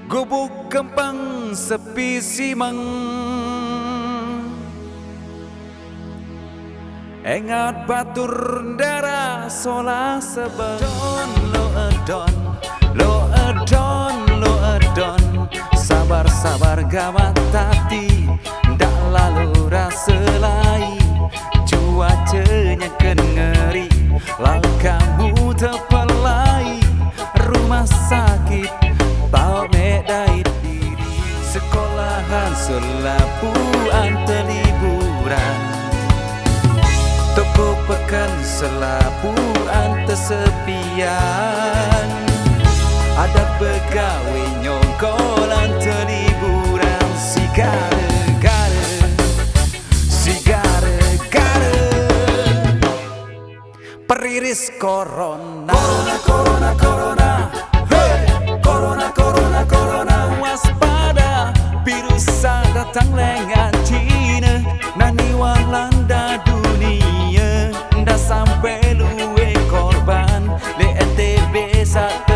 Gubuk kempang sepi simeng, engat batur darah sola sebeng. Lo edon, lo edon, lo edon, sabar-sabar gawat tati, ndak lalu rasa lai. Cuacanya kan ngeri, lau kamu terpelai. Rumah sakit tau medai diri, sekolahan selapu ante liburan, toko pekan selapu ante sepian. Ada pegawai nyongkol ante liburan, sigare-gare, sigare-gare, periris corona. Corona, corona, corona, hey! Corona, corona, corona, waspada, virus datang lengan Cina, nani walanda dunia, ndak sampai luwe korban, le ETB satu